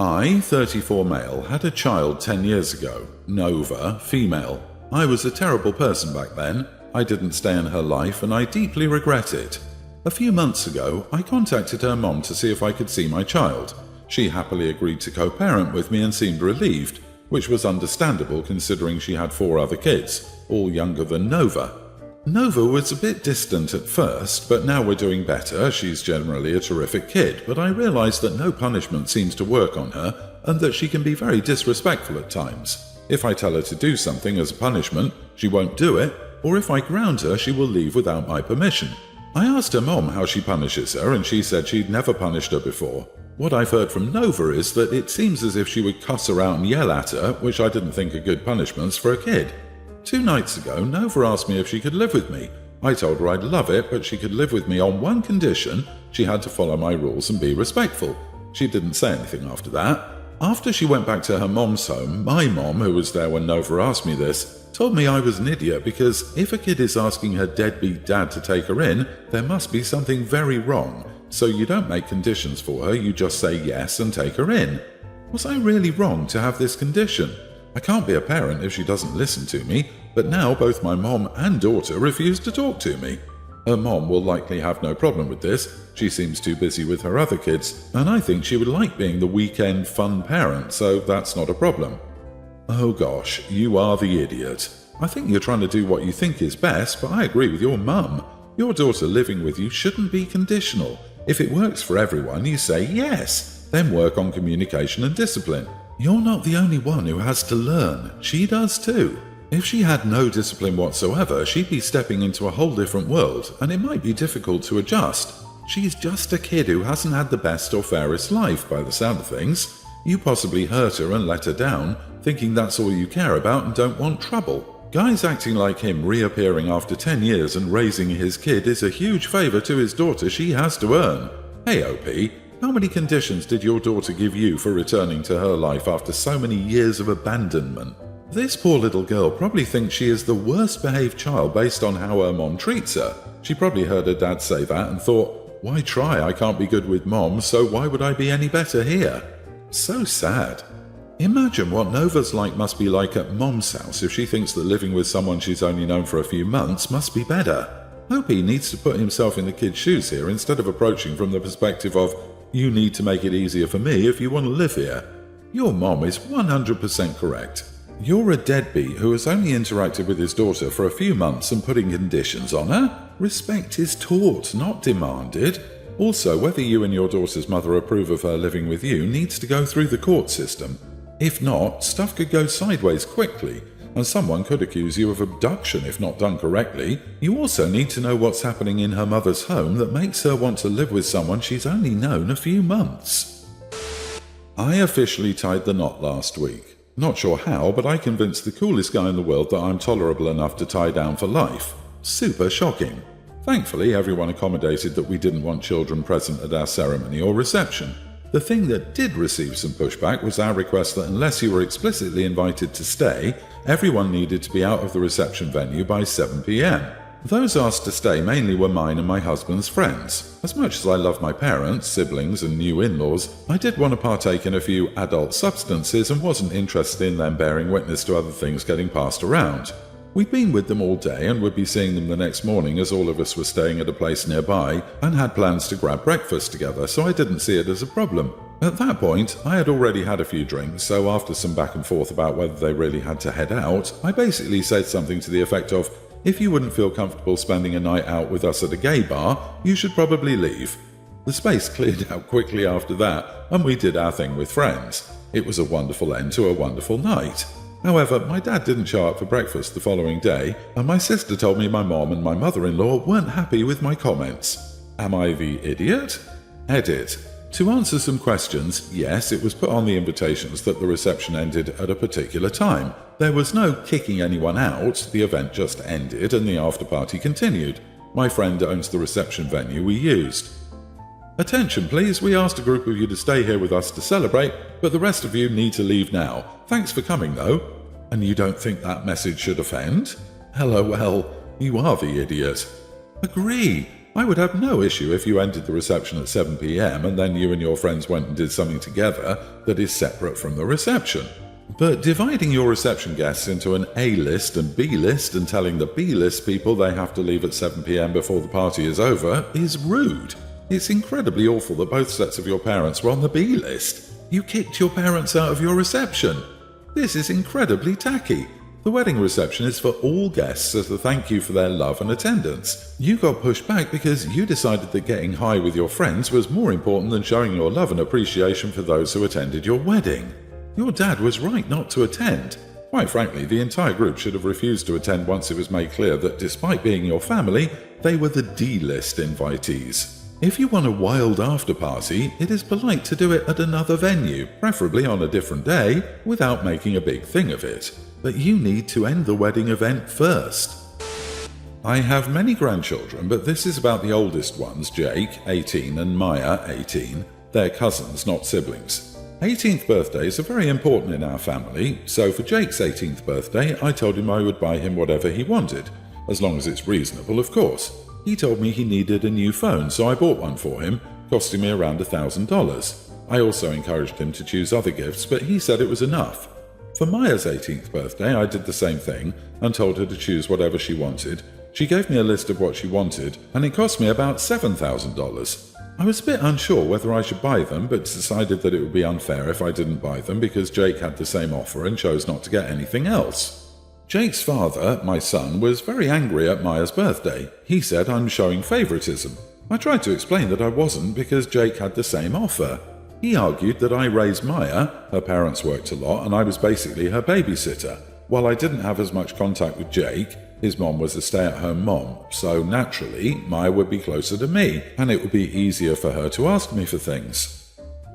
I, 34 male, had a child 10 years ago. Nova, female. I was a terrible person back then. I didn't stay in her life and I deeply regret it. A few months ago, I contacted her mom to see if I could see my child. She happily agreed to co-parent with me and seemed relieved, which was understandable considering she had 4 other kids, all younger than Nova. Nova was a bit distant at first, but now we're doing better. She's generally a terrific kid, but I realize that no punishment seems to work on her and that she can be very disrespectful at times. If I tell her to do something as a punishment, she won't do it, or if I ground her, she will leave without my permission. I asked her mom how she punishes her, and she said she'd never punished her before. What I've heard from Nova is that it seems as if she would cuss her out and yell at her, which I didn't think are good punishments for a kid. 2 nights ago, Nova asked me if she could live with me. I told her I'd love it, but she could live with me on one condition: she had to follow my rules and be respectful. She didn't say anything after that. After she went back to her mom's home, my mom, who was there when Nova asked me this, told me I was an idiot because if a kid is asking her deadbeat dad to take her in, there must be something very wrong. So you don't make conditions for her, you just say yes and take her in. Was I really wrong to have this condition? I can't be a parent if she doesn't listen to me, but now both my mom and daughter refuse to talk to me. Her mom will likely have no problem with this. She seems too busy with her other kids, and I think she would like being the weekend fun parent, so that's not a problem. Oh gosh, you are the idiot. I think you're trying to do what you think is best, but I agree with your mum. Your daughter living with you shouldn't be conditional. If it works for everyone, you say yes, then work on communication and discipline. You're not the only one who has to learn. She does too. If she had no discipline whatsoever, she'd be stepping into a whole different world, and it might be difficult to adjust. She's just a kid who hasn't had the best or fairest life, by the sound of things. You possibly hurt her and let her down, thinking that's all you care about and don't want trouble. Guys acting like him reappearing after 10 years and raising his kid is a huge favor to his daughter she has to earn. Hey OP, how many conditions did your daughter give you for returning to her life after so many years of abandonment? This poor little girl probably thinks she is the worst behaved child based on how her mom treats her. She probably heard her dad say that and thought, why try? I can't be good with mom, so why would I be any better here? So sad. Imagine what Nova's life must be like at mom's house if she thinks that living with someone she's only known for a few months must be better. Opie needs to put himself in the kid's shoes here instead of approaching from the perspective of, you need to make it easier for me if you want to live here. Your mom is 100% correct. You're a deadbeat who has only interacted with his daughter for a few months and putting conditions on her. Respect is taught, not demanded. Also, whether you and your daughter's mother approve of her living with you needs to go through the court system. If not, stuff could go sideways quickly, and someone could accuse you of abduction if not done correctly. You also need to know what's happening in her mother's home that makes her want to live with someone she's only known a few months. I officially tied the knot last week. Not sure how, but I convinced the coolest guy in the world that I'm tolerable enough to tie down for life. Super shocking. Thankfully, everyone accommodated that we didn't want children present at our ceremony or reception. The thing that did receive some pushback was our request that unless you were explicitly invited to stay, everyone needed to be out of the reception venue by 7 p.m. Those asked to stay mainly were mine and my husband's friends. As much as I love my parents, siblings and new in-laws, I did want to partake in a few adult substances and wasn't interested in them bearing witness to other things getting passed around. We'd been with them all day and would be seeing them the next morning as all of us were staying at a place nearby and had plans to grab breakfast together, so I didn't see it as a problem. At that point, I had already had a few drinks, so after some back and forth about whether they really had to head out, I basically said something to the effect of, if you wouldn't feel comfortable spending a night out with us at a gay bar, you should probably leave. The space cleared out quickly after that, and we did our thing with friends. It was a wonderful end to a wonderful night. However, my dad didn't show up for breakfast the following day, and my sister told me my mom and my mother-in-law weren't happy with my comments. Am I the idiot? Edit. To answer some questions, yes, it was put on the invitations that the reception ended at a particular time. There was no kicking anyone out, the event just ended and the after-party continued. My friend owns the reception venue we used. Attention please, we asked a group of you to stay here with us to celebrate, but the rest of you need to leave now. Thanks for coming though. And you don't think that message should offend? LOL, you are the idiot. Agree. I would have no issue if you ended the reception at 7 p.m. and then you and your friends went and did something together that is separate from the reception. But dividing your reception guests into an A-list and B-list and telling the B-list people they have to leave at 7 p.m. before the party is over is rude. It's incredibly awful that both sets of your parents were on the B-list. You kicked your parents out of your reception. This is incredibly tacky. The wedding reception is for all guests as a thank you for their love and attendance. You got pushed back because you decided that getting high with your friends was more important than showing your love and appreciation for those who attended your wedding. Your dad was right not to attend. Quite frankly, the entire group should have refused to attend once it was made clear that despite being your family, they were the D-list invitees. If you want a wild after-party, it is polite to do it at another venue, preferably on a different day, without making a big thing of it. But you need to end the wedding event first. I have many grandchildren, but this is about the oldest ones, Jake, 18, and Maya, 18. They're cousins, not siblings. 18th birthdays are very important in our family, so for Jake's 18th birthday, I told him I would buy him whatever he wanted, as long as it's reasonable, of course. He told me he needed a new phone, so I bought one for him, costing me around $1,000. I also encouraged him to choose other gifts, but he said it was enough. For Maya's 18th birthday, I did the same thing and told her to choose whatever she wanted. She gave me a list of what she wanted, and it cost me about $7,000. I was a bit unsure whether I should buy them, but decided that it would be unfair if I didn't buy them because Jake had the same offer and chose not to get anything else. Jake's father, my son, was very angry at Maya's birthday. He said I'm showing favoritism. I tried to explain that I wasn't because Jake had the same offer. He argued that I raised Maya, her parents worked a lot, and I was basically her babysitter. While I didn't have as much contact with Jake, his mom was a stay-at-home mom, so naturally, Maya would be closer to me, and it would be easier for her to ask me for things.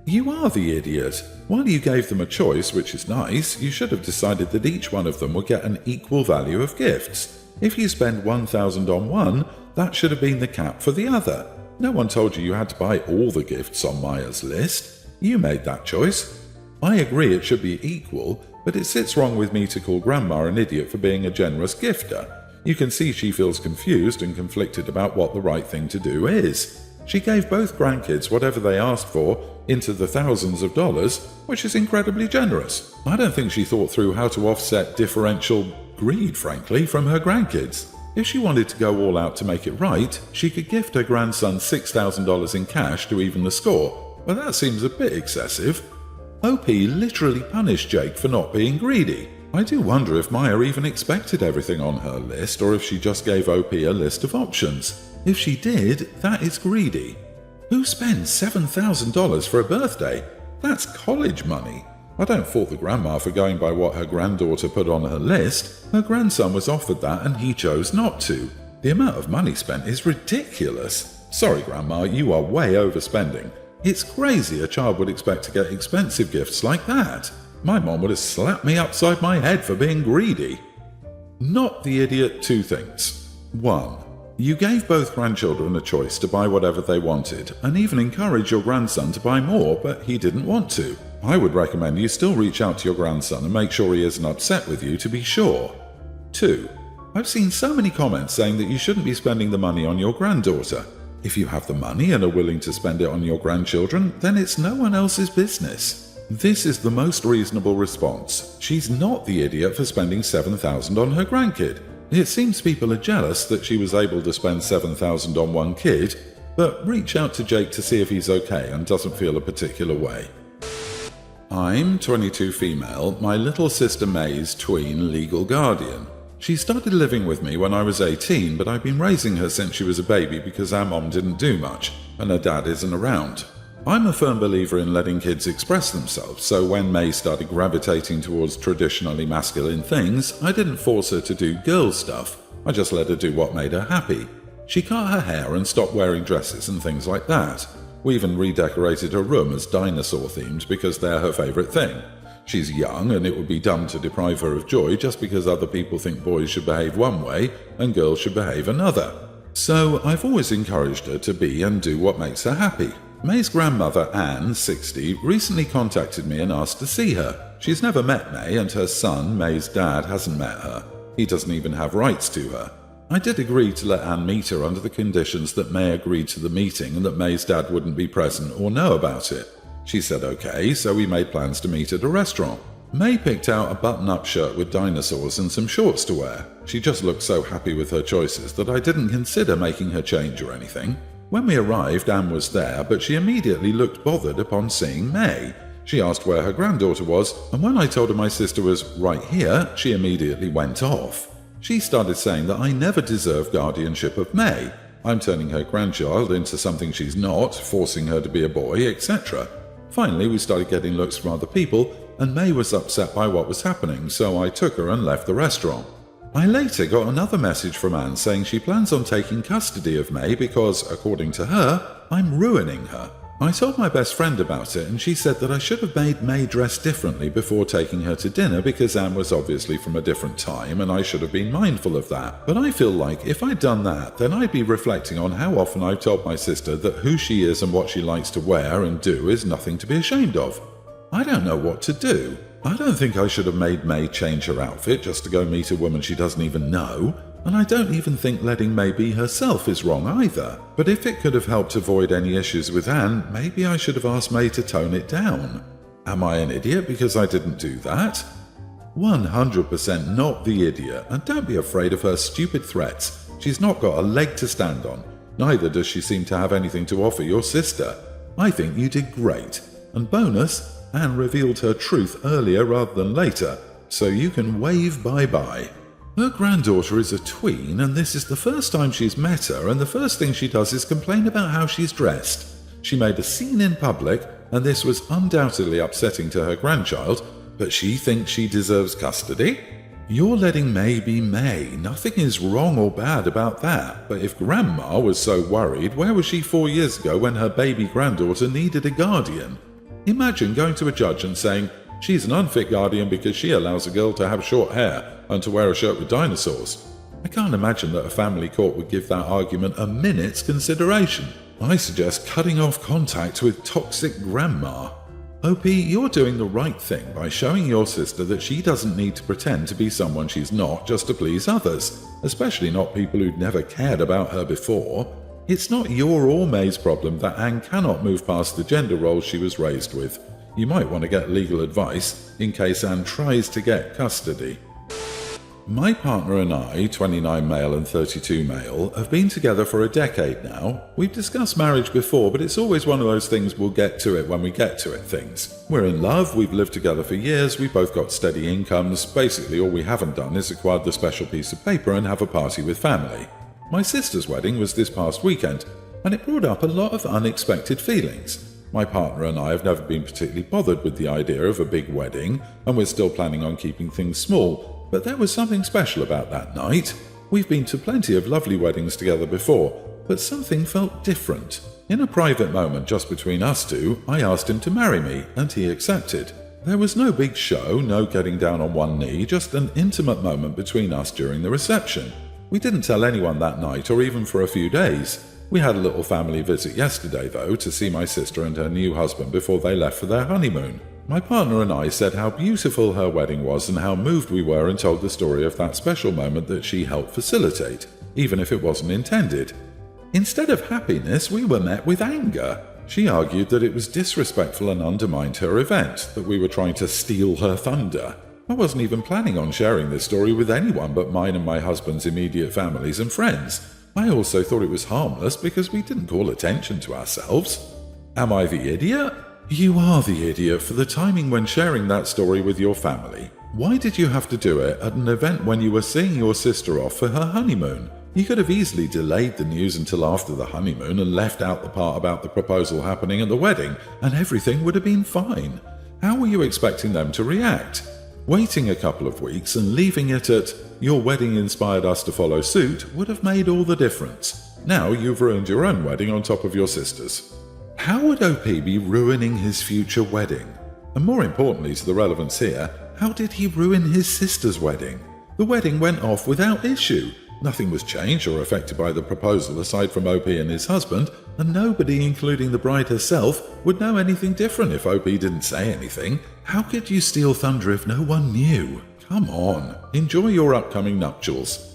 You are the idiot. While you gave them a choice, which is nice, you should have decided that each one of them would get an equal value of gifts. If you spend $1,000 on one, that should have been the cap for the other. No one told you had to buy all the gifts on Maya's list. You made that choice. I agree it should be equal, but it sits wrong with me to call Grandma an idiot for being a generous gifter. You can see she feels confused and conflicted about what the right thing to do is. She gave both grandkids whatever they asked for, into the thousands of dollars, which is incredibly generous. I don't think she thought through how to offset differential greed, frankly, from her grandkids. If she wanted to go all out to make it right, she could gift her grandson $6,000 in cash to even the score, but that seems a bit excessive. OP literally punished Jake for not being greedy. I do wonder if Maya even expected everything on her list, or if she just gave OP a list of options. If she did, that is greedy. Who spends $7,000 for a birthday? That's college money. I don't fault the grandma for going by what her granddaughter put on her list. Her grandson was offered that and he chose not to. The amount of money spent is ridiculous. Sorry, Grandma, you are way overspending. It's crazy a child would expect to get expensive gifts like that. My mom would have slapped me upside my head for being greedy. Not the idiot, two things. 1. You gave both grandchildren a choice to buy whatever they wanted, and even encouraged your grandson to buy more, but he didn't want to. I would recommend you still reach out to your grandson and make sure he isn't upset with you to be sure. 2. I've seen so many comments saying that you shouldn't be spending the money on your granddaughter. If you have the money and are willing to spend it on your grandchildren, then it's no one else's business. This is the most reasonable response. She's not the idiot for spending $7,000 on her grandkid. It seems people are jealous that she was able to spend $7,000 on one kid, but reach out to Jake to see if he's okay and doesn't feel a particular way. I'm 22 female, my little sister May's tween legal guardian. She started living with me when I was 18, but I've been raising her since she was a baby because our mom didn't do much, and her dad isn't around. I'm a firm believer in letting kids express themselves, so when May started gravitating towards traditionally masculine things, I didn't force her to do girl stuff. I just let her do what made her happy. She cut her hair and stopped wearing dresses and things like that. We even redecorated her room as dinosaur themed because they're her favourite thing. She's young and it would be dumb to deprive her of joy just because other people think boys should behave one way and girls should behave another. So I've always encouraged her to be and do what makes her happy. May's grandmother, Anne, 60, recently contacted me and asked to see her. She's never met May and her son, May's dad, hasn't met her. He doesn't even have rights to her. I did agree to let Anne meet her under the conditions that May agreed to the meeting and that May's dad wouldn't be present or know about it. She said okay, so we made plans to meet at a restaurant. May picked out a button-up shirt with dinosaurs and some shorts to wear. She just looked so happy with her choices that I didn't consider making her change or anything. When we arrived, Anne was there, but she immediately looked bothered upon seeing May. She asked where her granddaughter was, and when I told her my sister was right here, she immediately went off. She started saying that I never deserve guardianship of May. I'm turning her grandchild into something she's not, forcing her to be a boy, etc. Finally, we started getting looks from other people, and May was upset by what was happening, so I took her and left the restaurant. I later got another message from Anne saying she plans on taking custody of May because, according to her, I'm ruining her. I told my best friend about it and she said that I should have made May dress differently before taking her to dinner because Anne was obviously from a different time and I should have been mindful of that. But I feel like if I'd done that, then I'd be reflecting on how often I've told my sister that who she is and what she likes to wear and do is nothing to be ashamed of. I don't know what to do. I don't think I should have made May change her outfit just to go meet a woman she doesn't even know. And I don't even think letting May be herself is wrong either. But if it could have helped avoid any issues with Anne, maybe I should have asked May to tone it down. Am I an idiot because I didn't do that? 100% not the idiot, and don't be afraid of her stupid threats. She's not got a leg to stand on. Neither does she seem to have anything to offer your sister. I think you did great. And bonus, Anne revealed her truth earlier rather than later, so you can wave bye-bye. Her granddaughter is a tween, and this is the first time she's met her, and the first thing she does is complain about how she's dressed. She made a scene in public, and this was undoubtedly upsetting to her grandchild, but she thinks she deserves custody? You're letting May be May. Nothing is wrong or bad about that, but if Grandma was so worried, where was she 4 years ago when her baby granddaughter needed a guardian? Imagine going to a judge and saying, she's an unfit guardian because she allows a girl to have short hair and to wear a shirt with dinosaurs. I can't imagine that a family court would give that argument a minute's consideration. I suggest cutting off contact with toxic grandma. OP, you're doing the right thing by showing your sister that she doesn't need to pretend to be someone she's not just to please others, especially not people who'd never cared about her before. It's not your or May's problem that Anne cannot move past the gender roles she was raised with. You might want to get legal advice in case Anne tries to get custody. My partner and I, 29 male and 32 male, have been together for a decade now. We've discussed marriage before, but it's always one of those things we'll get to it when we get to it things. We're in love, we've lived together for years, we've both got steady incomes. Basically all we haven't done is acquired the special piece of paper and have a party with family. My sister's wedding was this past weekend, and it brought up a lot of unexpected feelings. My partner and I have never been particularly bothered with the idea of a big wedding, and we're still planning on keeping things small, but there was something special about that night. We've been to plenty of lovely weddings together before, but something felt different. In a private moment just between us two, I asked him to marry me, and he accepted. There was no big show, no getting down on one knee, just an intimate moment between us during the reception. We didn't tell anyone that night or even for a few days. We had a little family visit yesterday, though, to see my sister and her new husband before they left for their honeymoon. My partner and I said how beautiful her wedding was and how moved we were and told the story of that special moment that she helped facilitate, even if it wasn't intended. Instead of happiness, we were met with anger. She argued that it was disrespectful and undermined her event, that we were trying to steal her thunder. I wasn't even planning on sharing this story with anyone but mine and my husband's immediate families and friends. I also thought it was harmless because we didn't call attention to ourselves. Am I the idiot? You are the idiot for the timing when sharing that story with your family. Why did you have to do it at an event when you were seeing your sister off for her honeymoon? You could have easily delayed the news until after the honeymoon and left out the part about the proposal happening at the wedding, and everything would have been fine. How were you expecting them to react? Waiting a couple of weeks and leaving it at "your wedding inspired us to follow suit" would have made all the difference. Now you've ruined your own wedding on top of your sister's. How would OP be ruining his future wedding? And more importantly to the relevance here, how did he ruin his sister's wedding? The wedding went off without issue. Nothing was changed or affected by the proposal aside from OP and his husband, and nobody, including the bride herself, would know anything different if OP didn't say anything. How could you steal thunder if no one knew? Come on, enjoy your upcoming nuptials.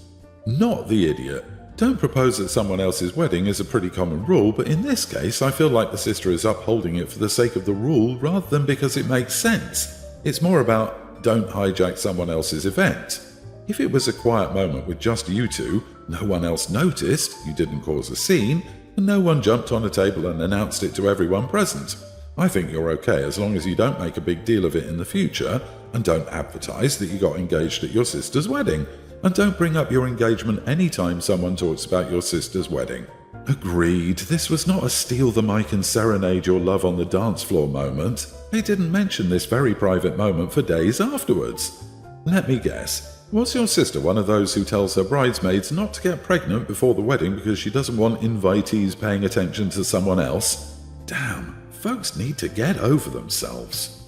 Not the idiot. Don't propose at someone else's wedding is a pretty common rule, but in this case I feel like the sister is upholding it for the sake of the rule rather than because it makes sense. It's more about don't hijack someone else's event. If it was a quiet moment with just you two, no one else noticed, you didn't cause a scene, and no one jumped on a table and announced it to everyone present, I think you're okay as long as you don't make a big deal of it in the future and don't advertise that you got engaged at your sister's wedding. And don't bring up your engagement anytime someone talks about your sister's wedding. Agreed, this was not a steal the mic and serenade your love on the dance floor moment. They didn't mention this very private moment for days afterwards. Let me guess, was your sister one of those who tells her bridesmaids not to get pregnant before the wedding because she doesn't want invitees paying attention to someone else? Damn, folks need to get over themselves.